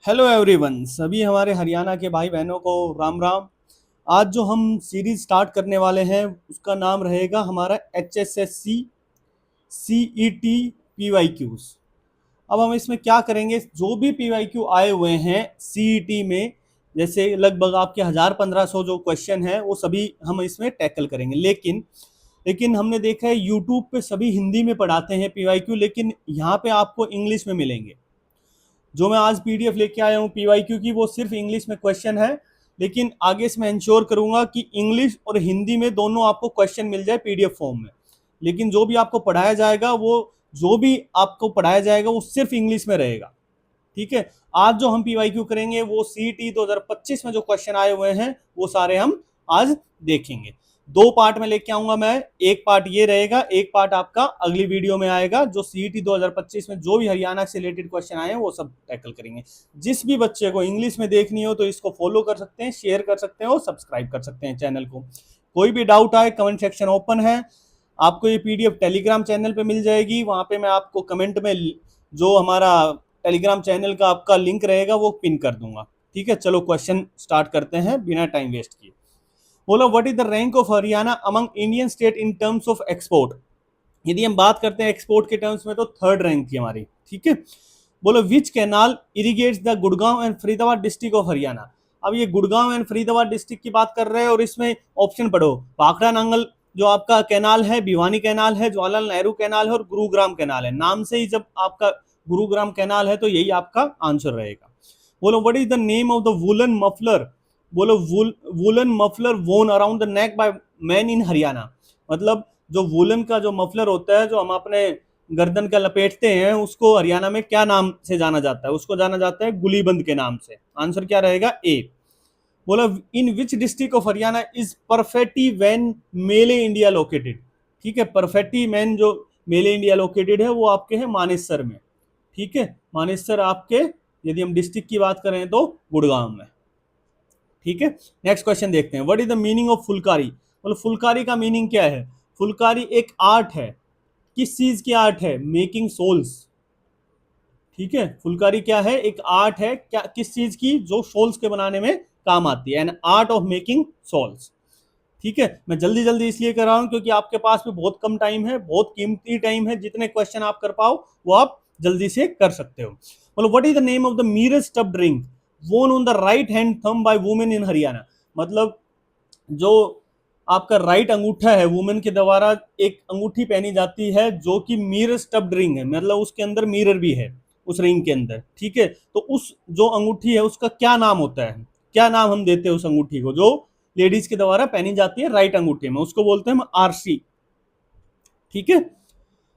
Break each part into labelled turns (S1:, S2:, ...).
S1: Hello everyone, सभी हमारे हरियाणा के भाई बहनों को राम राम। आज जो हम सीरीज स्टार्ट करने वाले हैं उसका नाम रहेगा हमारा HSSC CET PYQs। अब हम इसमें क्या करेंगे, जो भी PYQ आए हुए हैं CET में, जैसे लगभग आपके 1000-1500 जो क्वेश्चन है वो सभी हम इसमें टैकल करेंगे। लेकिन हमने देखा है यूट्यूब पे सभी हिंदी में पढ़ाते हैं PYQ, लेकिन यहाँ पे आपको इंग्लिश में मिलेंगे। जो मैं आज पीडीएफ लेके आया हूँ पीवाईक्यू की, वो सिर्फ इंग्लिश में क्वेश्चन है, लेकिन आगे से मैं इंश्योर करूंगा कि इंग्लिश और हिंदी में दोनों आपको क्वेश्चन मिल जाए पीडीएफ फॉर्म में। लेकिन जो भी आपको पढ़ाया जाएगा वो सिर्फ इंग्लिश में रहेगा। ठीक है। आज जो हम पीवाईक्यू करेंगे वो सीईटी 2025 में जो क्वेश्चन आए हुए हैं वो सारे हम आज देखेंगे। दो पार्ट में लेके आऊंगा मैं, एक पार्ट ये रहेगा, एक पार्ट आपका अगली वीडियो में आएगा, जो सीईटी 2025 में जो भी हरियाणा से रिलेटेड क्वेश्चन आए हैं वो सब टैकल करेंगे। जिस भी बच्चे को इंग्लिश में देखनी हो तो इसको फॉलो कर सकते हैं, शेयर कर सकते हैं और सब्सक्राइब कर सकते हैं चैनल को। कोई भी डाउट आए कमेंट सेक्शन ओपन है। आपको ये पीडीएफ टेलीग्राम चैनल पे मिल जाएगी, वहां पे मैं आपको कमेंट में जो हमारा टेलीग्राम चैनल का आपका लिंक रहेगा वो पिन कर दूंगा। ठीक है, चलो क्वेश्चन स्टार्ट करते हैं बिना टाइम वेस्ट किए। बोलो, what is the rank of Haryana among Indian state in terms of export. यदि हम बात करते हैं एक्सपोर्ट के टर्म्स में तो थर्ड रैंक थी हमारी। ठीक है। बोलो, which canal irrigates the Gurgaon and Faridabad district of Haryana. अब ये गुड़गांव एंड फरीदाबाद डिस्ट्रिक्ट की बात कर रहे हैं और इसमें ऑप्शन पढ़ो, भाखड़ा नांगल जो आपका कैनाल है, भिवानी कैनाल है, जवाहरलाल नेहरू कैनाल है और गुरुग्राम कैनाल है। नाम से ही जब आपका गुरुग्राम कैनाल है तो यही आपका आंसर रहेगा। बोलो, what is the name of the woollen muffler. बोलो, वुलन मफलर वोन around the neck by man in Haryana. मतलब जो वुलन का जो मफलर होता है जो हम अपने गर्दन का लपेटते हैं उसको हरियाणा में क्या नाम से जाना जाता है, उसको जाना जाता है गुलीबंद के नाम से। आंसर क्या रहेगा, ए। बोला, in which district of Haryana is परफेक्टी वैन मेले इंडिया लोकेटेड। ठीक है, परफेक्टी मैन जो मेले इंडिया लोकेटेड है वो आपके है मानेसर में। ठीक है, मानेसर आपके, यदि हम डिस्ट्रिक्ट की बात करें तो गुड़गांव में। ठीक है, नेक्स्ट क्वेश्चन देखते हैं, what is the meaning of Phulkari. बोलो, फुलकारी का मीनिंग क्या है। फुलकारी एक आर्ट है। किस चीज की आर्ट है, मेकिंग सोल्स। ठीक है, फुलकारी क्या है, एक आर्ट है, क्या किस चीज की, जो सोल्स के बनाने में काम आती है, an art of making souls. ठीक है, मैं जल्दी जल्दी इसलिए कर रहा हूं क्योंकि आपके पास में बहुत कम टाइम है, बहुत कीमती टाइम है। जितने क्वेश्चन आप कर पाओ वो आप जल्दी से कर सकते हो। बोलो, what is the name of the mirror stuffed ring worn on the right hand thumb by women in Haryana. मतलब जो आपका राइट अंगूठा है, वुमेन के द्वारा एक अंगूठी पहनी जाती है जो कि मिरर स्टफ्ड रिंग है, मतलब उसके अंदर मिरर भी है उस रिंग के अंदर। ठीक है, तो उस जो अंगूठी है उसका क्या नाम होता है, क्या नाम हम देते हैं उस अंगूठी को जो लेडीज के द्वारा पहनी जाती है राइट अंगूठे में, उसको बोलते हैं हम आरसी। ठीक है।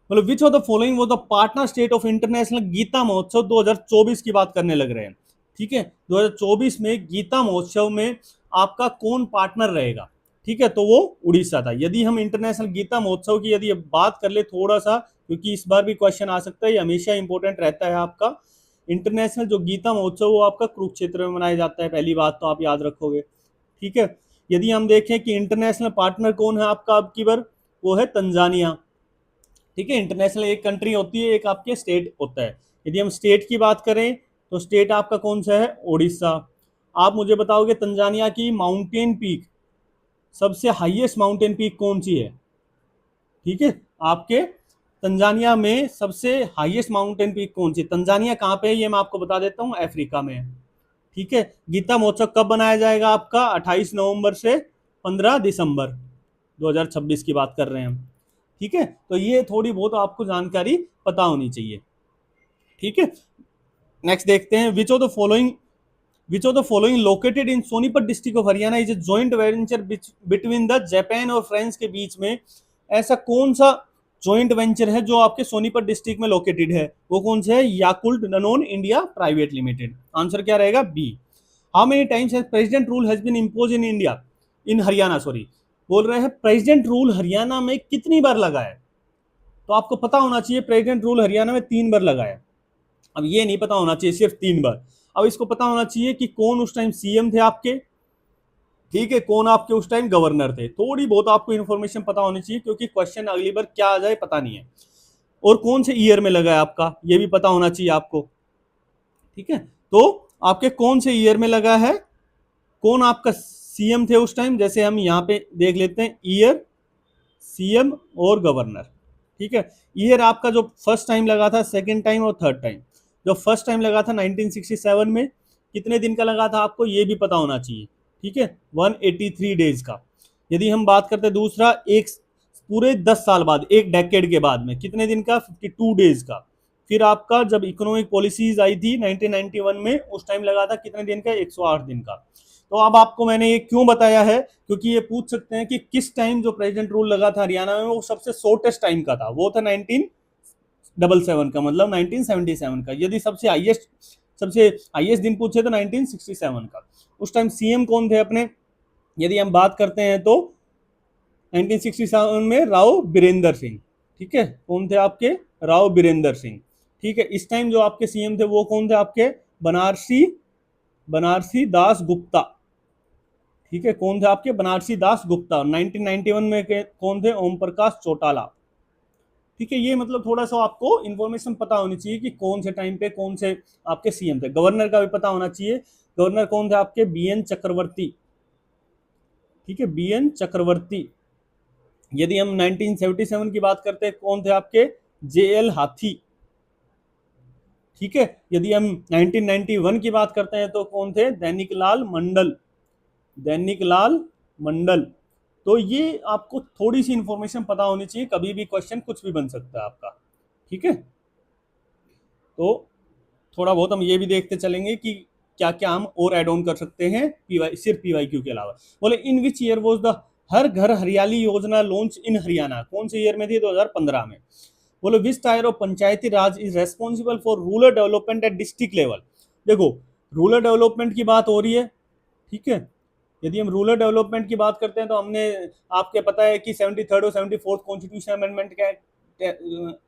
S1: मतलब विच ऑफ द फॉलोइंग वो the partner state of international Gita Mahotsav 2024 की बात करने लग रहे हैं। ठीक है, 2024 में गीता महोत्सव में आपका कौन पार्टनर रहेगा। ठीक है, तो वो उड़ीसा था। यदि हम इंटरनेशनल गीता महोत्सव की यदि बात कर ले थोड़ा सा, क्योंकि इस बार भी क्वेश्चन आ सकता है, ये हमेशा इंपॉर्टेंट रहता है आपका। इंटरनेशनल जो गीता महोत्सव वो आपका कुरुक्षेत्र में मनाया जाता है, पहली बात तो आप याद रखोगे। ठीक है, यदि हम देखें कि इंटरनेशनल पार्टनर कौन है आपका अब की बार, वो है तंजानिया। ठीक है, इंटरनेशनल एक कंट्री होती है, एक आपके स्टेट होता है। यदि हम स्टेट की बात करें तो स्टेट आपका कौन सा है, उड़ीसा। आप मुझे बताओगे तंजानिया की माउंटेन पीक, सबसे हाईएस्ट माउंटेन पीक कौन सी है। ठीक है, आपके तंजानिया में सबसे हाईएस्ट माउंटेन पीक कौन सी, तंजानिया कहाँ पे है ये मैं आपको बता देता हूँ, अफ्रीका में। ठीक है, गीता महोत्सव कब बनाया जाएगा आपका, 28 नवंबर से 15 दिसंबर 2026 की बात कर रहे हैं हम। ठीक है, तो ये थोड़ी बहुत आपको जानकारी पता होनी चाहिए। ठीक है, नेक्स्ट देखते हैं, विच of the following located in Sonipat district of Haryana is a joint venture between the Japan और फ्रांस के बीच में। ऐसा कौन सा जॉइंट वेंचर है जो आपके सोनीपत डिस्ट्रिक्ट में लोकेटेड है, वो कौन सा है, Yakult Danone India private limited. Answer क्या रहेगा, B. How many times has president rule has been impose in India, in Haryana sorry. बोल रहे हैं प्रेसिडेंट रूल हरियाणा में कितनी बार लगा है, तो आपको पता होना चाहिए प्रेसिडेंट रूल हरियाणा में 3 बार लगा है। अब ये नहीं पता होना चाहिए सिर्फ 3 बार, अब इसको पता होना चाहिए कि कौन उस टाइम सीएम थे आपके। ठीक है, कौन आपके उस टाइम गवर्नर थे, थोड़ी बहुत आपको इन्फॉर्मेशन पता होनी चाहिए क्योंकि क्वेश्चन अगली बार क्या आ जाए पता नहीं है। और कौन से ईयर में लगा है आपका ये भी पता होना चाहिए आपको। ठीक है, तो आपके कौन से ईयर में लगा है, कौन आपका सीएम थे उस टाइम, जैसे हम यहाँ पे देख लेते हैं ईयर, सीएम और गवर्नर। ठीक है, ईयर आपका जो फर्स्ट टाइम लगा था, सेकंड टाइम और थर्ड टाइम। जो फर्स्ट टाइम लगा था 1967 में, कितने दिन का लगा था आपको ये भी पता होना चाहिए। ठीक है, 183 डेज का। यदि हम बात करते हैं दूसरा, एक पूरे 10 साल बाद, एक डेकेड के बाद में कितने दिन का, 52 डेज का। फिर आपका जब इकोनॉमिक पॉलिसीज आई थी 1991 में, उस टाइम लगा था कितने दिन का, 108 दिन का। तो अब आपको मैंने ये क्यों बताया है, क्योंकि ये पूछ सकते हैं कि किस टाइम जो प्रेसिडेंट रूल लगा था हरियाणा में वो सबसे शॉर्टेस्ट टाइम का था, वो था 1977 का, मतलब 1977 का। यदि सबसे हाईएस्ट दिन पूछे तो 1967 का। उस टाइम सीएम कौन थे अपने, यदि हम बात करते हैं तो 1967 में राव बीरेंद्र सिंह। ठीक है, कौन थे आपके, राव बीरेंद्र सिंह। ठीक है, इस टाइम जो आपके सीएम थे वो कौन थे आपके, बनारसी बनारसी दास गुप्ता। ठीक है, कौन थे आपके, बनारसी दास गुप्ता। 1991 में कौन थे, ओम प्रकाश चौटाला। ठीक है, ये मतलब थोड़ा सा आपको इन्फॉर्मेशन पता होनी चाहिए कि कौन से टाइम पे कौन से आपके सीएम थे। गवर्नर का भी पता होना चाहिए, गवर्नर कौन थे आपके, बीएन चक्रवर्ती। ठीक है, बीएन चक्रवर्ती। यदि हम 1977 की बात करते हैं, कौन थे आपके, जेएल हाथी। ठीक है, यदि हम 1991 की बात करते हैं तो कौन थे, दैनिक लाल मंडल, दैनिक लाल मंडल। तो ये आपको थोड़ी सी इंफॉर्मेशन पता होनी चाहिए, कभी भी क्वेश्चन कुछ भी बन सकता है आपका। ठीक है, तो थोड़ा बहुत हम ये भी देखते चलेंगे कि क्या क्या हम और ऐड ऑन कर सकते हैं पीवाई, सिर्फ पीवाईक्यू के अलावा। बोले इन विच ईयर वाज द हर घर हरियाली योजना लॉन्च इन हरियाणा, कौन से ईयर में थी, 2015 में। बोले which tier of panchayati raj is responsible for rural development at district level. देखो, रूरल डेवलपमेंट की बात हो रही है। ठीक है, यदि हम रूरल डेवलपमेंट की बात करते हैं तो हमने, आपके पता है कि 73rd और 74th कॉन्स्टिट्यूशन अमेंडमेंट के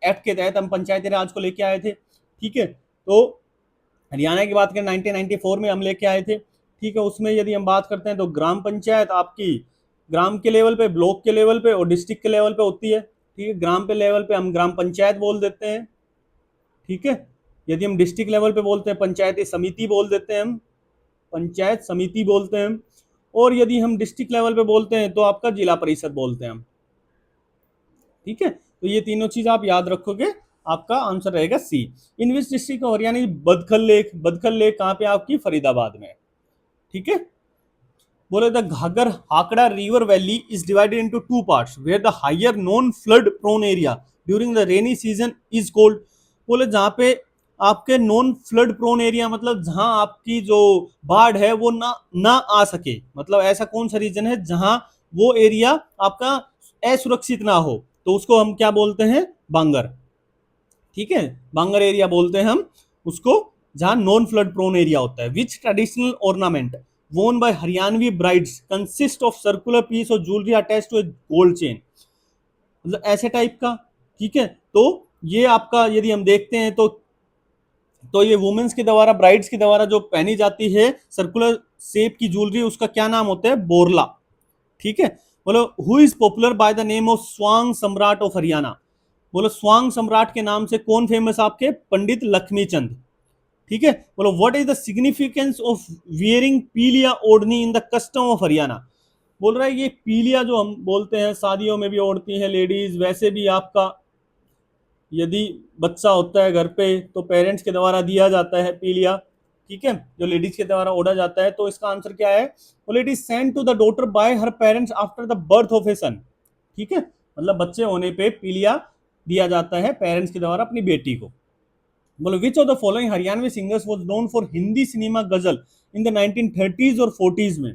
S1: एक्ट के तहत हम पंचायती राज को लेके आए थे। ठीक है, तो हरियाणा की बात करें 1994 में हम लेके आए थे। ठीक है, उसमें यदि हम बात करते हैं तो ग्राम पंचायत आपकी ग्राम के लेवल पे, ब्लॉक के लेवल पे और डिस्ट्रिक्ट के लेवल पे होती है। ठीक है, ग्राम पे लेवल पे हम ग्राम पंचायत बोल देते हैं। ठीक है, यदि हम डिस्ट्रिक्ट लेवल पे बोलते हैं, पंचायती समिति बोल देते हैं हम, पंचायत समिति बोलते हैं हम। और यदि हम डिस्ट्रिक्ट लेवल पे बोलते हैं तो आपका जिला परिषद बोलते हैं हम। ठीक है, तो ये तीनों चीज आप याद रखोगे, आपका आंसर रहेगा C. In which district of Haryana, Badkhal lake, Badkhal lake कहाँ पे आपकी, फरीदाबाद में। ठीक है, बोले the Ghaggar Hakra river valley is divided into two parts where the higher non flood prone area during the rainy season is cold. बोले जहाँ पे आपके नॉन फ्लड प्रोन एरिया, मतलब जहां आपकी जो बाढ़ है वो ना आ सके, मतलब ऐसा कौन सा रीजन है जहां वो एरिया आपका असुरक्षित ना हो, तो उसको हम क्या बोलते हैं, बांगर। ठीक है, बांगर एरिया बोलते हैं हम उसको, जहां नॉन फ्लड प्रोन एरिया होता है। Which traditional ornament worn by Haryanvi brides consist of circular piece और jewellery attach to a gold chain, मतलब ऐसे टाइप का। ठीक है, तो ये आपका यदि हम देखते हैं तो ये वुमेन्स के द्वारा, ब्राइड्स के द्वारा जो पहनी जाती है सर्कुलर शेप की ज्वेलरी, उसका क्या नाम होता है, बोरला। ठीक है, बोलो who is popular by the name of Swang Samrat of Haryana. बोलो स्वांग सम्राट के नाम से कौन फेमस आपके, पंडित लक्ष्मी चंद। ठीक है, बोलो what is the significance of wearing पीलिया ओढ़नी in the custom of Haryana. बोल रहा है ये पीलिया जो हम बोलते हैं, शादियों में भी ओढ़ती हैं लेडीज, वैसे भी आपका यदि बच्चा होता है घर पे तो पेरेंट्स के द्वारा दिया जाता है पीलिया। ठीक है, जो लेडीज के द्वारा ओढ़ा जाता है। तो इसका आंसर क्या है, बोले it is send to the daughter by her parents after the birth of a son. ठीक है, मतलब बच्चे होने पे पीलिया दिया जाता है पेरेंट्स के द्वारा अपनी बेटी को। बोलो which of the following Haryanvi singers was known for Hindi cinema गजल इन द 1930s और 40s में।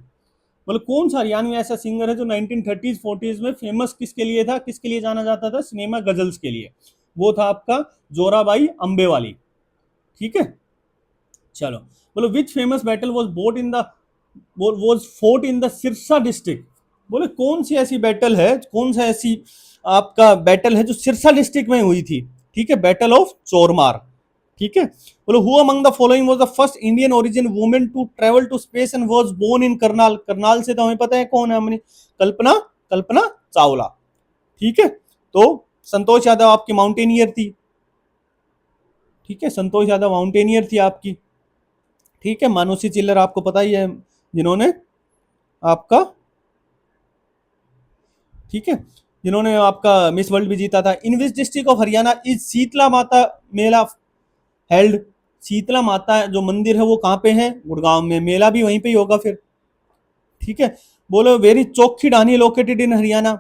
S1: बोले कौन सा हरियाणवी ऐसा सिंगर है जो 1930s 40s में फेमस किसके लिए था, किसके लिए जाना जाता था, सिनेमा गजल्स के लिए। वो था आपका जोराबाई अंबेवाली। ठीक है, चलो बोलो which famous battle was fort in the Sirsa district. बोले कौन सी ऐसी बैटल है, कौन सा ऐसी आपका बैटल है जो सिरसा डिस्ट्रिक्ट में हुई थी। ठीक है, बैटल ऑफ चोरमार। ठीक है, बोलो who among the following was the first Indian origin women to travel to space and was born in Karnal. Karnal से तो हमें पता है कौन है, हमने कल्पना कल्पना चावला। ठीक है, तो संतोष यादव आपकी माउंटेनियर थी। ठीक है, संतोष यादव माउंटेनियर थी आपकी। ठीक है, मानुषी चिल्लर आपको पता ही है, जिन्होंने आपका, ठीक है, जिन्होंने आपका मिस वर्ल्ड भी जीता था। In which district of Haryana is Sheetla Mata Mela held? Sheetla माता जो मंदिर है वो कहाँ पे है? गुड़गांव में। मेला भी वहीं पे ही होगा फिर, ठीक है। बोलो very Chokhi ढानी located in Haryana.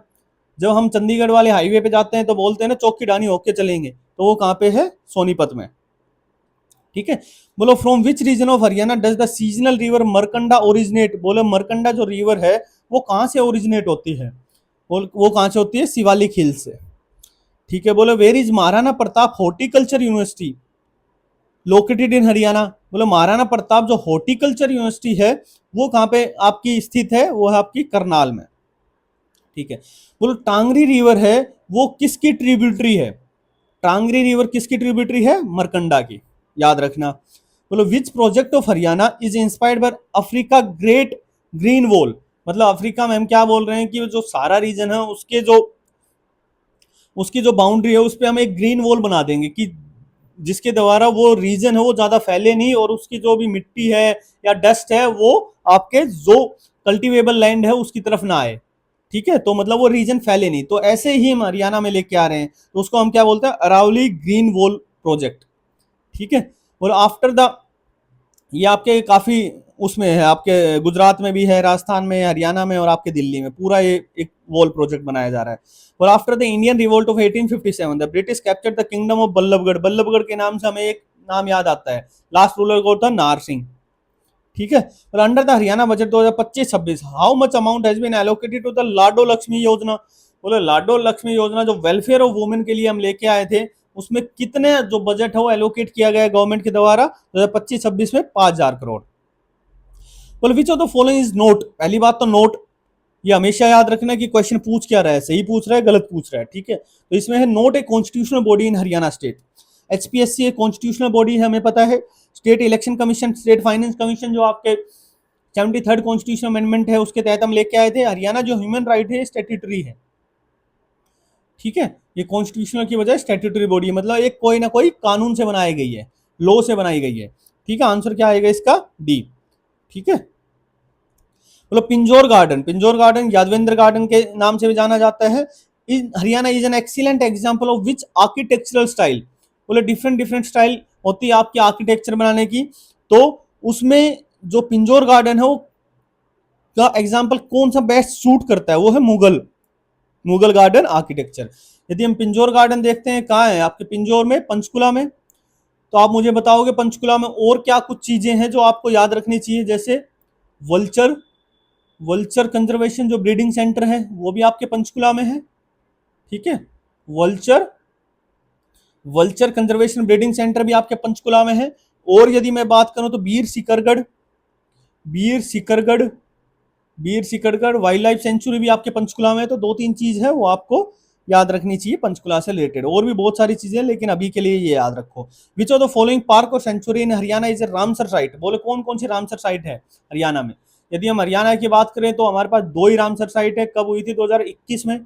S1: जब हम चंडीगढ़ वाले हाईवे पे जाते हैं तो बोलते हैं ना चौखी ढानी होके चलेंगे, तो वो कहाँ पे है? सोनीपत में, ठीक है। बोलो from which region of Haryana does the seasonal river Markanda originate? बोलो मरकंडा जो रिवर है वो कहाँ से ओरिजिनेट होती है? वो कहाँ से होती है? शिवालिक हिल से, ठीक है। बोलो where is Maharana Pratap horticulture university located in Haryana? बोलो महाराणा प्रताप जो हॉर्टिकल्चर यूनिवर्सिटी है वो कहाँ पे आपकी स्थित है? वो है आपकी करनाल में, ठीक है। बोलो टांगरी रिवर है वो किसकी ट्रिब्यूटरी है? टांगरी रिवर किसकी ट्रिब्यूटरी है? मरकंडा की, याद रखना। बोलो which project of Haryana is inspired by Africa great green wall? मतलब अफ्रीका में हम क्या बोल रहे हैं कि जो सारा रीजन है उसकी जो बाउंड्री है उस पर हम एक ग्रीन वॉल बना देंगे कि जिसके द्वारा वो रीजन है वो ज्यादा फैले नहीं और उसकी जो भी मिट्टी है या डस्ट है वो आपके जो कल्टीवेबल लैंड है उसकी तरफ ना आए, ठीक है। तो मतलब वो रीजन फैले नहीं। तो ऐसे ही हम हरियाणा में लेके आ रहे हैं, तो उसको हम क्या बोलते हैं? अरावली ग्रीन वॉल प्रोजेक्ट, ठीक है। और आफ्टर द, ये आपके काफी उसमें है, आपके गुजरात में भी है, राजस्थान में, हरियाणा में और आपके दिल्ली में पूरा ये एक वॉल प्रोजेक्ट बनाया जा रहा है। और after the Indian revolt of 1857 the British captured the kingdom of Ballabhgarh. Ballabhgarh के नाम से हमें एक नाम याद आता है, लास्ट रूलर कौन था? नार सिंह, ठीक है। और under the Haryana budget 2025-26 how much amount has been allocated to the Lado Lakshmi Yojana? बोले लाडो लक्ष्मी योजना जो वेलफेयर ऑफ वुमेन के लिए हम लेके आए थे, उसमें कितने जो बजट है वो एलोकेट किया गया गवर्नमेंट के द्वारा 2025-26 में? 5,000 करोड़। बोले विच of the following is note? पहली बात तो नोट, ये हमेशा याद रखना कि क्वेश्चन पूछ क्या रहा है, सही पूछ रहा है गलत पूछ रहा है, ठीक है। तो इसमें है note a constitutional body in Haryana state. HPSC एक कॉन्स्टिट्यूशनल बॉडी है, हमें पता है। State election commission, state finance commission जो आपके 73rd कॉन्स्टिट्यूशन अमेंडमेंट है उसके तहत हम लेके आए थे। हरियाणा जो ह्यूमन राइट है स्टैट्यूटरी है, ठीक है। ये कॉन्स्टिट्यूशनल की बजाय स्टैट्यूटरी बॉडी है, मतलब एक कोई ना कोई कानून से बनाई गई है, लॉ से बनाई गई है, ठीक है। आंसर क्या आएगा इसका? डी, ठीक है। मतलब Pinjore garden, Pinjore garden Yadavindra garden के नाम से भी जाना जाता है। Haryana is an excellent example of which architectural style? बोले डिफरेंट डिफरेंट स्टाइल होती है आपकी आर्किटेक्चर बनाने की, तो उसमें जो पिंजौर गार्डन है वो का एग्जांपल कौन सा बेस्ट सूट करता है? वो है मुगल गार्डन आर्किटेक्चर। यदि हम पिंजौर गार्डन देखते हैं, कहाँ है आपके? पिंजौर में, पंचकुला में। तो आप मुझे बताओगे पंचकुला में और क्या कुछ चीजें हैं जो आपको याद रखनी चाहिए? जैसे वल्चर कंजर्वेशन जो ब्रीडिंग सेंटर है वो भी आपके पंचकुला में है, ठीक है। वल्चर कंजर्वेशन ब्रीडिंग सेंटर भी आपके पंचकुला में है। और यदि मैं बात करूं तो वीर सिकरगढ़ वाइल्ड लाइफ सेंचुरी भी आपके पंचकुला में है। तो 2-3 चीज है वो आपको याद रखनी चाहिए पंचकुला से रिलेटेड। और भी बहुत सारी चीजें लेकिन अभी के लिए ये याद रखो। Which of the following park और sanctuary in Haryana is a Ramsar site? बोले कौन कौन सी रामसर साइट है हरियाणा में? यदि हम हरियाणा की बात करें तो हमारे पास 2 ही रामसर साइट है। कब हुई थी? 2021 में।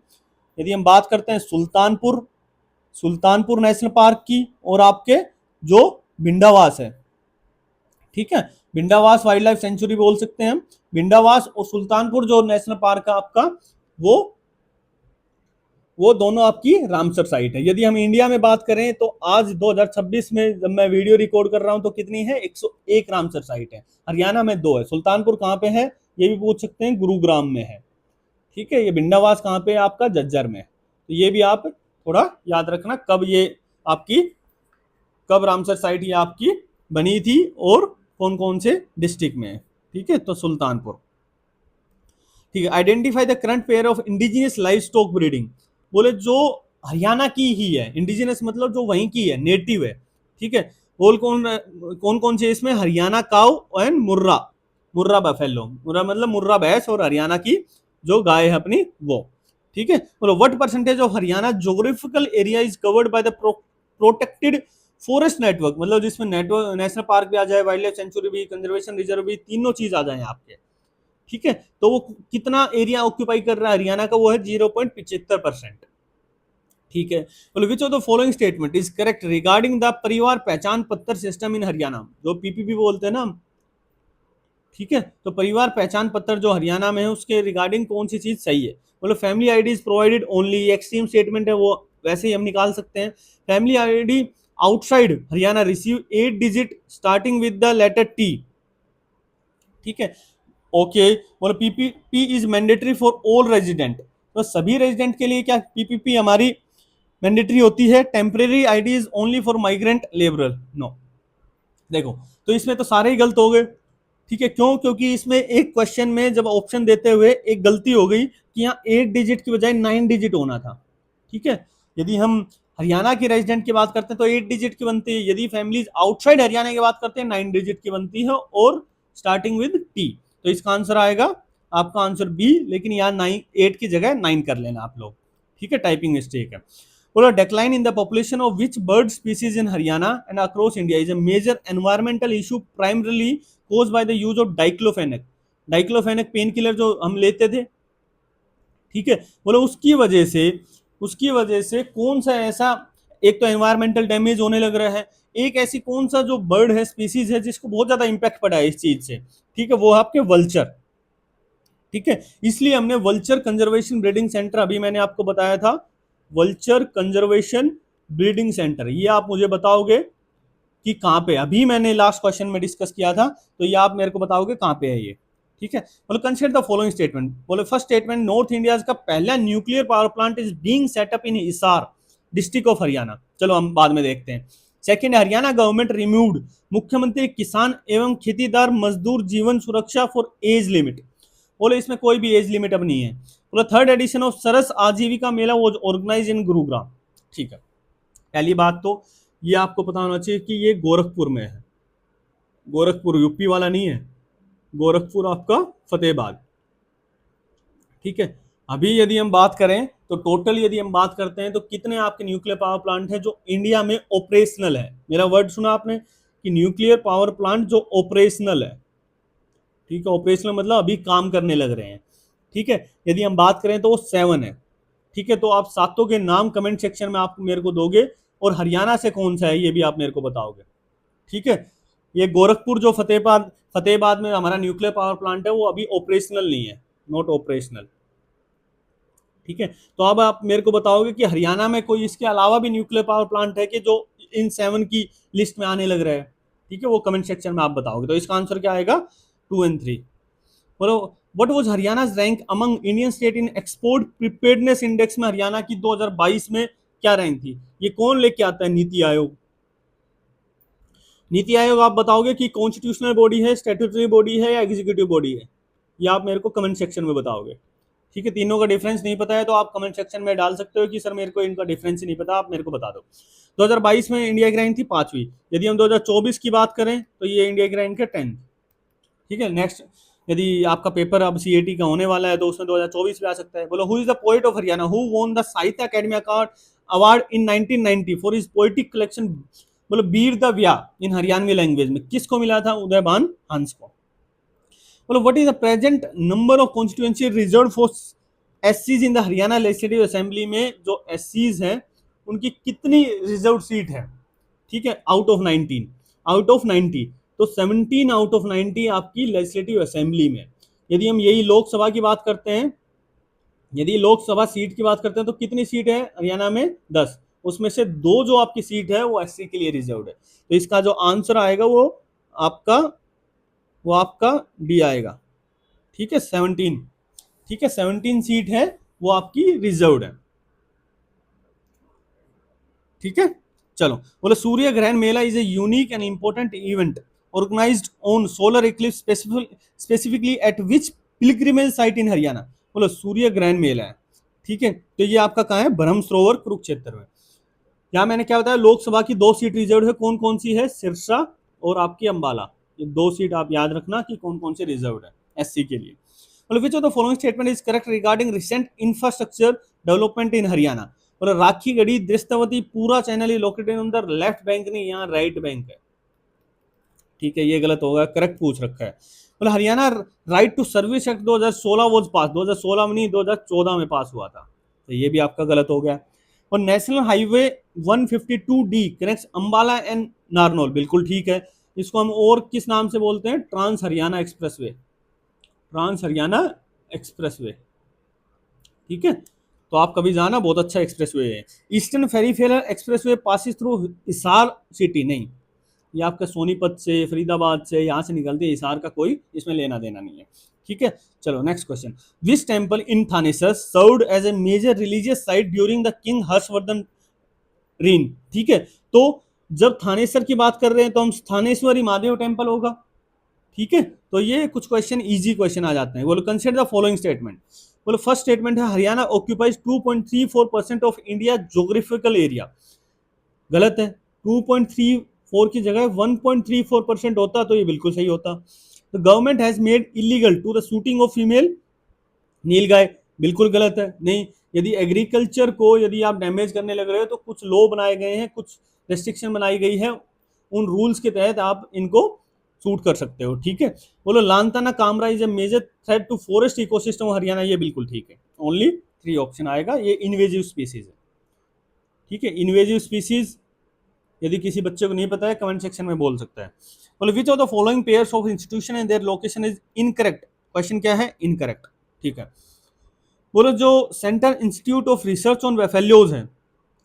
S1: यदि हम बात करते हैं सुल्तानपुर नेशनल पार्क की और आपके जो भिंडावास है, ठीक है। भिंडावास वाइल्ड लाइफ सेंचुरी बोल सकते हैं हम। भिंडावास और सुल्तानपुर जो नेशनल पार्क है आपका, वो दोनों आपकी रामसर साइट है। यदि हम इंडिया में बात करें तो आज 2026 में जब मैं वीडियो रिकॉर्ड कर रहा हूं तो कितनी है? 101 रामसर साइट है। हरियाणा में 2 है। सुल्तानपुर कहां पे है ये भी पूछ सकते हैं, गुरुग्राम में है, ठीक है। ये भिंडावास कहां पे है? आपका झज्जर में। तो ये भी आप थोड़ा याद रखना कब रामसर साइट ये आपकी बनी थी और कौन कौन से डिस्ट्रिक्ट में है, ठीक है। तो सुल्तानपुर, ठीक है। Identify the current pair of indigenous live stock breeding? बोले जो हरियाणा की ही है, इंडिजिनियस मतलब जो वहीं की है, नेटिव है, ठीक है। बोल कौन कौन से इसमें? Haryana cow and Murrah buffalo. Murrah मतलब मुर्रा भैंस और हरियाणा की जो गाय है अपनी वो, ठीक है। बोलो what percentage of Haryana geographical area is covered by the protected forest network? मतलब जिसमें नेटवर्क नेशनल पार्क भी आ जाए, वाइल्ड लाइफ सेंचुरी भी, कंजर्वेशन रिजर्व भी, तीनों चीज आ जाए आपके, ठीक है। तो वो कितना एरिया ऑक्यूपाई कर रहा है हरियाणा का? वो है 0.75%, ठीक है। बोलो which of the following statement is correct regarding the परिवार पहचान पत्र सिस्टम इन हरियाणा? जो पीपीपी बोलते हैं ना, ठीक है, तो परिवार पहचान पत्र जो हरियाणा में है उसके रिगार्डिंग कौन सी चीज सही है, मतलब family ID is provided only, extreme statement है वो वैसे ही हम निकाल सकते हैं। Family ID outside Haryana receive 8 digit starting with the letter T, ठीक है, ओके। बोलो PPP is mandatory for all resident, तो सभी रेजिडेंट के लिए क्या पीपीपी हमारी मैंडेटरी होती है। Temporary ID is only for migrant labourer, no. देखो तो इसमें तो सारे ही गलत हो गए, ठीक है, क्यों, क्योंकि इसमें एक क्वेश्चन में जब ऑप्शन देते हुए एक गलती हो गई कि यहाँ 8 डिजिट की बजाय 9 डिजिट होना था, ठीक है। यदि हम हरियाणा के रेजिडेंट की बात करते हैं तो 8 डिजिट की बनती है, यदि फैमिलीज आउटसाइड हरियाणा की बात करते हैं 9 डिजिट की बनती है और स्टार्टिंग विद टी, तो इसका आंसर आएगा आपका आंसर बी, लेकिन यहाँ 9 8 की जगह 9 कर लेना आप लोग, ठीक है, टाइपिंग मिस्टेक है। बोलो decline in the population of which bird species in Haryana and across India is a major environmental issue primarily caused by the use of diclofenac, diclofenac pain killer जो हम लेते थे, ठीक है, बोलो उसकी वजह से कौन सा ऐसा, एक तो एनवायरमेंटल डैमेज होने लग रहा है, एक ऐसी कौन सा जो बर्ड है स्पीसीज है जिसको बहुत ज्यादा इंपैक्ट पड़ा है इस चीज से, ठीक है, वो है आपके वल्चर, ठीक है। इसलिए हमने वल्चर कंजर्वेशन ब्रीडिंग सेंटर, अभी मैंने आपको बताया था वल्चर कंजर्वेशन ब्रीडिंग सेंटर, ये आप मुझे बताओगे कि कहां पे, अभी मैंने लास्ट क्वेश्चन में डिस्कस किया था, तो ये आप मेरे को बताओगे कहां पे है ये, ठीक है। बोले कंसिडर द फॉलोइंग स्टेटमेंट, बोले फर्स्ट स्टेटमेंट नॉर्थ इंडिया का पहला nuclear power plant is being setup in Hisar district of Haryana, चलो हम बाद में देखते हैं। सेकंड, हरियाणा गवर्नमेंट रिमूव्ड मुख्यमंत्री किसान एवं खेतीदार मजदूर जीवन सुरक्षा फॉर एज लिमिट, बोले इसमें कोई भी एज लिमिट अब नहीं है। बोले थर्ड एडिशन ऑफ सरस आजीविका मेला वाज ऑर्गेनाइज इन गुरुग्राम, ठीक है। पहली बात तो ये आपको पता होना चाहिए कि ये गोरखपुर में है, गोरखपुर यूपी वाला नहीं है, गोरखपुर आपका फतेहाबाद, ठीक है। अभी यदि हम बात करें तो टोटल यदि हम बात करते हैं तो कितने आपके न्यूक्लियर पावर प्लांट हैं जो इंडिया में ऑपरेशनल है, मेरा वर्ड सुना आपने कि न्यूक्लियर पावर प्लांट जो ऑपरेशनल है, ठीक है, ऑपरेशनल मतलब अभी काम करने लग रहे हैं, ठीक है। यदि हम बात करें तो वो 7 है, ठीक है, तो आप सातों के नाम कमेंट सेक्शन में आप मेरे को दोगे और हरियाणा से कौन सा है ये भी आप मेरे को बताओगे, ठीक है। ये गोरखपुर जो फतेहाबाद में हमारा न्यूक्लियर पावर प्लांट है वो अभी ऑपरेशनल नहीं है, नॉट ऑपरेशनल, ठीक है। तो अब आप मेरे को बताओगे कि हरियाणा में कोई इसके अलावा भी न्यूक्लियर पावर प्लांट है कि जो इन 7 की लिस्ट में आने लग रहा है, ठीक है, वो कमेंट सेक्शन में आप बताओगे। तो इसका आंसर क्या आएगा 2 और 3। बोलो what was Haryana's rank among Indian state in export preparedness index में हरियाणा की 2022 में क्या रैंक थी, ये कौन लेके आता है, नीति आयोग। नीति आयोग आप बताओगे कि कॉन्स्टिट्यूशनल बॉडी है, स्टैट्यूटरी बॉडी है या एग्जीक्यूटिव बॉडी है, ये आप मेरे को कमेंट सेक्शन में बताओगे, ठीक है। तीनों का डिफरेंस नहीं पता है तो आप कमेंट सेक्शन में डाल सकते हो कि सर मेरे को इनका डिफरेंस ही नहीं पता, आप मेरे को बता दो। 2022 में इंडिया की रैंक थी 5वीं। यदि हम 2024 की बात करें तो ये इंडिया की रैंक है 10th, ठीक है। नेक्स्ट, यदि आपका पेपर अब सीएटी का होने वाला है तो उसमें 2024 में आ सकता है। बोलो who is the poet of Haryana who won the Sahitya Akademi award in 1990 for his poetic collection, बोलो बीर द व्या इन हरियाणवी लैंग्वेज में किसको मिला था, उदयभान हंस को। बोलो what is the present number of constituency reserve for एससीज in the Haryana legislative assembly में जो एससीज हैं उनकी कितनी रिजर्व सीट है, ठीक है, आउट ऑफ 90, तो 17 आउट ऑफ 90 आपकी लेजिस्लेटिव असेंबली में। यदि हम यही लोकसभा की बात करते हैं, यदि लोकसभा सीट की बात करते हैं तो कितनी सीट है हरियाणा में 10, उसमें से 2 जो आपकी सीट है वो एससी के लिए रिजर्व है, तो इसका जो आंसर आएगा वो आपका डी आएगा, ठीक है, 17, ठीक है, 17 सीट है वो आपकी रिजर्व है, ठीक है। चलो बोले Surya Grahan Mela is a unique and important event organised on solar eclipse specifically at which pilgrimage site in Haryana. बोलो सूर्य ग्रहण मेला है, ठीक है, तो ये आपका कहाँ है, ब्रह्म सरोवर कुरुक्षेत्र में। यहाँ मैंने क्या बताया, लोकसभा की 2 सीट रिजर्व है, कौन कौन सी है, सिरसा और आपकी अंबाला, ये 2 सीट आप याद रखना कि कौन कौन से रिजर्व है एससी के लिए। बोलो which of the following statement is correct regarding recent infrastructure development in Haryana. बोलो राखी गढ़ी दृष्टवती पूरा channel is located on the left bank, नहीं यहाँ राइट बैंक है, ठीक है, ये गलत होगा, करेक्ट पूछ रखा है। बोले Haryana right to service act 2016 was pass, 2016 में नहीं 2014 में पास हुआ था, तो ये भी आपका गलत हो गया। और national highway 152D connects Ambala and Narnaul, बिल्कुल ठीक है। इसको हम और किस नाम से बोलते हैं, trans Haryana expressway, trans Haryana expressway. ठीक है, तो आप कभी जाना, बहुत अच्छा एक्सप्रेसवे है। Eastern peripheral expressway passes through Hisar city, नहीं, ये आपका सोनीपत से, फरीदाबाद से, यहाँ से निकलती है, हिसार का कोई इसमें लेना देना नहीं है। ठीक है, चलो next question. Which temple in Thanesar served as a major religious site during the king Harshavardhana reign. ठीक है, तो जब थानेसर की बात कर रहे हैं तो हम थानेश्वरी महादेव टेम्पल होगा। ठीक है, तो ये कुछ क्वेश्चन इजी क्वेश्चन आ जाते हैं। बोलो कंसिडर द फॉलोइंग स्टेटमेंट। बोलो फर्स्ट स्टेटमेंट है Haryana occupies 2.34% of India geographical area, गलत है। 2.34 की जगह 1.34% होता तो ये बिल्कुल सही होता। तो government has made illegal to the shooting of female nilgai, बिल्कुल गलत है। नहीं, यदि एग्रीकल्चर को यदि आप डैमेज करने लग रहे हो तो कुछ लॉ बनाए गए हैं, कुछ रेस्ट्रिक्शन बनाई गई है, उन रूल्स के तहत आप इनको शूट कर सकते हो। ठीक है, बोलो lantana camara is a major threat to forest ecosystem Haryana, ये बिल्कुल ठीक है। ओनली 3 ऑप्शन आएगा, ये इन्वेजिव स्पीसीज है। ठीक है, इन्वेजिव स्पीसीज यदि किसी बच्चे को नहीं पता है कमेंट सेक्शन में बोल सकता है। बोलो which of the following pairs of institution and their location is incorrect, question क्या है, इनकरेक्ट। ठीक है, बोलो जो central institute of research on buffaloes है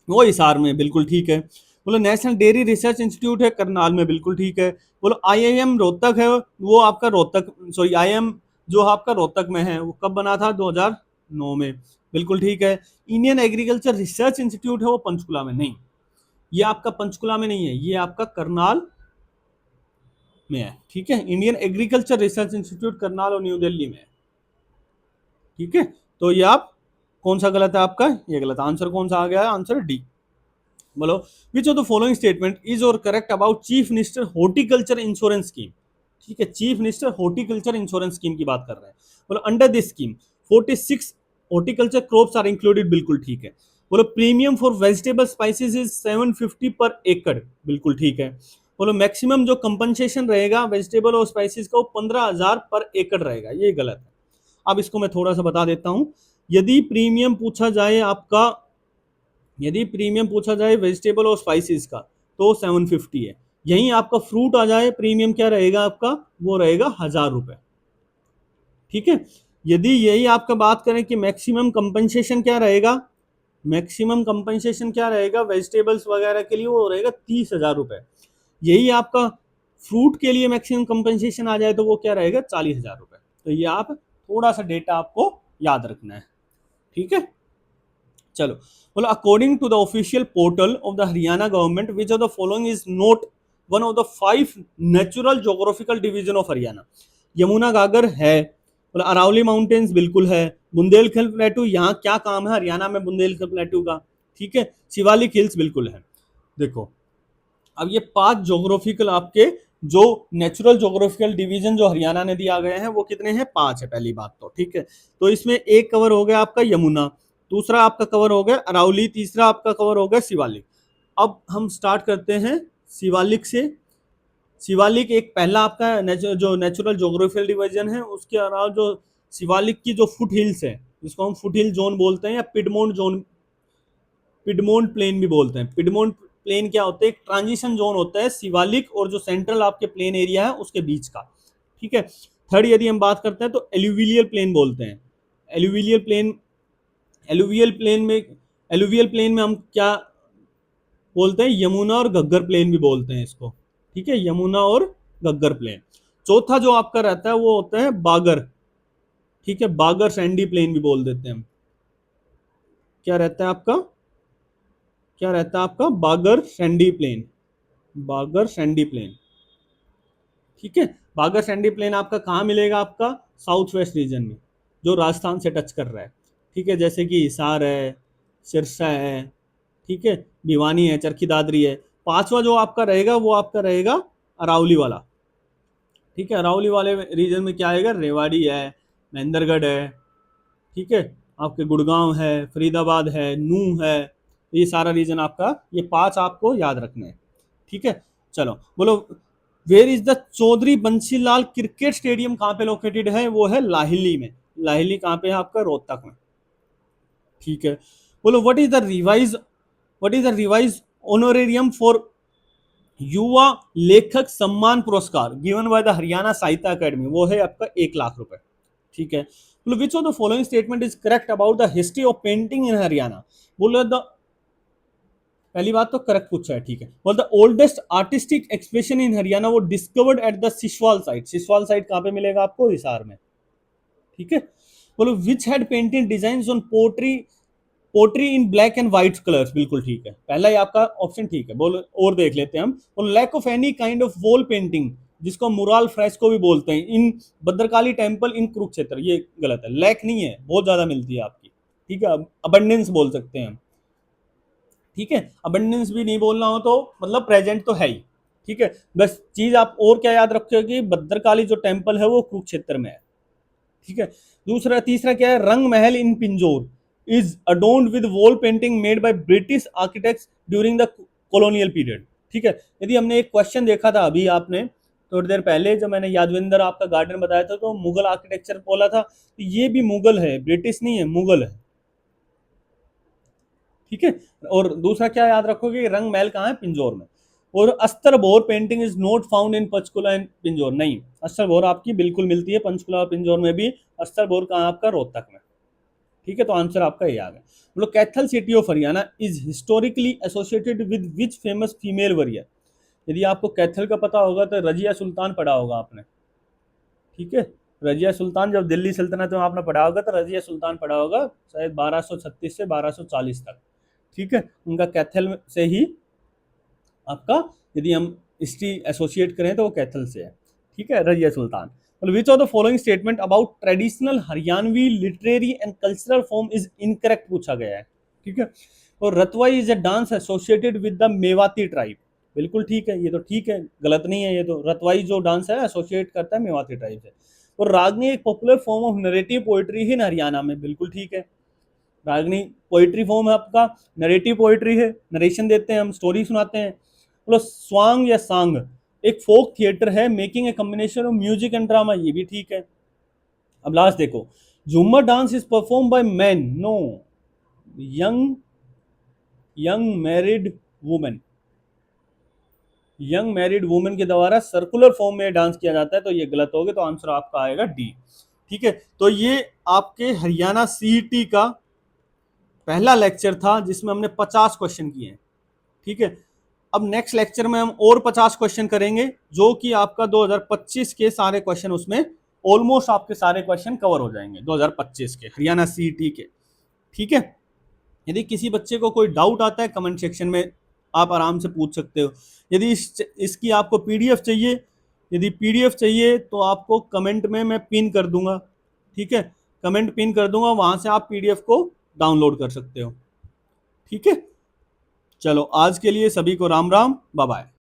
S1: वो हिसार में, बिल्कुल ठीक है। बोलो नेशनल डेयरी रिसर्च इंस्टीट्यूट है करनाल में, बिल्कुल ठीक है। बोलो आईआईएम रोहतक है, वो आपका रोहतक, सॉरी आईआईएम जो आपका रोहतक में है, वो कब बना था, 2009 में, बिल्कुल ठीक है। इंडियन एग्रीकल्चर रिसर्च इंस्टीट्यूट है वो पंचकुला में, नहीं, ये आपका पंचकुला में नहीं है, ये आपका करनाल में है। ठीक है, Indian agriculture research institute Karnal और न्यू दिल्ली में है। ठीक है, तो ये आप कौन सा गलत है आपका, ये गलत। आंसर कौन सा आ गया है, आंसर डी। बोलो which of the following statement is और correct about chief minister horticulture insurance scheme. ठीक है, chief minister horticulture insurance scheme की बात कर रहे हैं। बोलो under this scheme 46 horticulture crops are included, बिल्कुल ठीक है। बोलो premium for vegetable spices is 750 per एकड़, बिल्कुल ठीक है। बोलो मैक्सिमम जो कंपनसेशन रहेगा वेजिटेबल और स्पाइसेस का वो 15,000 पर एकड़ रहेगा, ये गलत है। अब इसको मैं थोड़ा सा बता देता हूं। यदि प्रीमियम पूछा जाए आपका, यदि प्रीमियम पूछा जाए वेजिटेबल और स्पाइसेस का तो 750 है। यहीं आपका फ्रूट आ जाए, प्रीमियम क्या रहेगा आपका, वो रहेगा 1,000 रुपए। ठीक है, यदि यही आपका बात करें कि मैक्सिमम कंपनसेशन क्या रहेगा, मैक्सिमम कंपनसेशन क्या रहेगा वेजिटेबल्स वगैरह के लिए, वो रहेगा 30,000 रुपए। यही आपका फ्रूट के लिए मैक्सिमम कंपनसेशन आ जाए तो वो क्या रहेगा, 40,000 रुपए। तो ये आप थोड़ा सा डेटा आपको याद रखना है। ठीक है, चलो बोलो according to the official portal of the Haryana government which of the following is not one of the 5 natural geographical division of Haryana. Yamuna Ghaggar है, बोलो अरावली माउंटेन्स बिल्कुल है, बुंदेलखंड प्लेटू, यहाँ क्या काम है हरियाणा में बुंदेलखंड प्लेटू का। ठीक है, शिवालिक हिल्स बिल्कुल है। देखो अब ये 5 ज्योग्राफिकल आपके जो नेचुरल ज्योग्राफिकल डिवीजन जो हरियाणा ने दिया गए हैं वो कितने हैं, 5 है पहली बात तो। ठीक है, तो इसमें एक कवर हो गया आपका यमुना, दूसरा आपका कवर हो गया अरावली, तीसरा आपका कवर हो गया शिवालिक। अब हम स्टार्ट करते हैं शिवालिक से। शिवालिक एक पहला आपका जो नेचुरल ज्योग्राफिकल डिवीजन है, उसके अलावा जो शिवालिक की जो फुट हिल्स है, जिसको हम फुट हिल जोन बोलते हैं या पिडमोंट जोन, पिडमोंट प्लेन भी बोलते हैं। पिडमोंट प्लेन क्या होता है, एक ट्रांजिशन जोन होता है शिवालिक और जो सेंट्रल आपके प्लेन एरिया है उसके बीच का। ठीक है, थर्ड यदि हम बात करते हैं तो एलुवियल प्लेन बोलते हैं। एलुवियल प्लेन, एलुवियल प्लेन में, एलुवियल प्लेन में हम क्या बोलते हैं, यमुना और घग्गर प्लेन भी बोलते हैं इसको। ठीक है, यमुना और घग्गर प्लेन। चौथा जो आपका रहता है वो होता है बागर। ठीक है, बागर सैंडी प्लेन भी बोल देते हैं हम। क्या रहता है आपका, क्या रहता है आपका, बागर सैंडी प्लेन, बागर सैंडी प्लेन। ठीक है, बागर सैंडी प्लेन आपका कहाँ मिलेगा, आपका साउथ वेस्ट रीजन में जो राजस्थान से टच कर रहा है। ठीक है, जैसे कि हिसार है, सिरसा है, ठीक है, भिवानी है, चरखी दादरी है। पांचवा जो आपका रहेगा वो आपका रहेगा अरावली वाला। ठीक है, अरावली वाले रीजन में क्या आएगा, रेवाड़ी है, महेंद्रगढ़ है, ठीक है, आपके गुड़गांव है, फरीदाबाद है, नूह है, ये सारा रीजन आपका, ये 5 आपको याद रखने हैं। ठीक है, चलो बोलो where is the Chaudhary Bansilal cricket stadium कहाँ पे लोकेटेड है, वो है लाहिली में। लाहिली कहाँ पे है आपका, रोहतक में। ठीक है, बोलो what is the revise honorarium for युवा लेखक सम्मान पुरस्कार गिवन बाय द हरियाणा साहित्य अकेडमी, वो है आपका 1 लाख रुपए। ठीक है, बोलो which of the following statement is correct about the history of painting in Haryana. बोलो द, पहली बात तो करेक्ट पूछा है, ठीक है। बोल the oldest artistic expression in Haryana वो discovered at the Siswal site. Siswal site कहां पे मिलेगा आपको? हिसार में। ठीक है, बोलो which had painted design on pottery, pottery in black and white colours, बिल्कुल ठीक है, पहला ही आपका ऑप्शन ठीक है। बोलो और देख लेते हैं हम। और lack of any kind of wall painting, जिसको मुराल फ्रेस्को भी बोलते हैं, in Bhadrakali temple in Kurukshetra, ये गलत है, लैक नहीं है, बहुत ज्यादा मिलती है आपकी। ठीक है, अबंडेंस बोल सकते हैं हम। ठीक है, अबंडेंस भी नहीं बोलना हो तो मतलब प्रेजेंट तो है ही। ठीक है, बस चीज आप और क्या याद रखोगे कि भद्रकाली जो टेम्पल है वो कुरुक्षेत्र में है। ठीक है, दूसरा तीसरा क्या है, Rang Mahal in Pinjore is adorned with wall painting made by British architects during the colonial period. ठीक है, यदि हमने एक क्वेश्चन देखा था अभी आपने थोड़ी देर पहले, जब मैंने यादविंदर आपका गार्डन बताया था तो मुगल आर्किटेक्चर बोला था, तो ये भी मुगल है, ब्रिटिश नहीं है, मुगल है। ठीक है, और दूसरा क्या याद रखोगे, रंग महल कहाँ है? पिंजौर में। और अस्तर bore painting is not found in Panchkula and Pinjore, नहीं, अस्तर बोर आपकी बिल्कुल मिलती है पंचकुला और पिंजौर में भी। अस्तर बोर कहाँ आपका? रोहतक में। ठीक है, तो आंसर आपका ये आ गया। बोलो Kaithal city of Haryana is historically associated with which famous female warrior. यदि आपको कैथल का पता होगा तो रजिया सुल्तान पढ़ा होगा आपने। ठीक है, रजिया सुल्तान जब दिल्ली सल्तनत में आपने पढ़ा होगा तो रजिया सुल्तान पढ़ा होगा, शायद 1236 से 1240 तक। ठीक है, उनका कैथल से ही आपका, यदि हम हिस्ट्री एसोसिएट करें तो वो कैथल से है। ठीक है, Razia Sultan. Which of the following statement about traditional Haryanvi literary and cultural form is incorrect पूछा गया है। ठीक है, और Ratwai is a dance associated with the Mewati tribe, बिल्कुल ठीक है, ये तो ठीक है, गलत नहीं है ये तो। रतवाई जो डांस है एसोसिएट करता है मेवाती ट्राइब से। और रागनी एक popular form of narrative poetry in Haryana में, बिल्कुल ठीक है, रागनी पोइट्री फॉर्म है आपका, नरेटिव पोइट्री है, नरेशन देते हैं हम, स्टोरी सुनाते हैं। बोलो स्वांग या सांग एक फोक थिएटर है making a combination of music and drama, ये भी ठीक है। अब लास्ट देखो, Jhumar dance is perform by man, no, young young married women, young married women के द्वारा सर्कुलर फॉर्म में डांस किया जाता है, तो ये गलत हो गया, तो आंसर आपका आएगा डी। ठीक है, तो ये आपके हरियाणा सीईटी का पहला लेक्चर था जिसमें हमने 50 क्वेश्चन किए हैं। ठीक है, अब नेक्स्ट लेक्चर में हम और 50 क्वेश्चन करेंगे, जो कि आपका 2025 के सारे क्वेश्चन, उसमें ऑलमोस्ट आपके सारे क्वेश्चन कवर हो जाएंगे 2025 के हरियाणा सीईटी के। ठीक है, यदि किसी बच्चे को कोई डाउट आता है कमेंट सेक्शन में आप आराम से पूछ सकते हो। यदि इसकी आपको पीडीएफ चाहिए, यदि पीडीएफ चाहिए तो आपको कमेंट में मैं पिन कर दूंगा। ठीक है, कमेंट पिन कर दूंगा, वहां से आप पीडीएफ को डाउनलोड कर सकते हो। ठीक है, चलो आज के लिए सभी को राम राम, बाय बाय।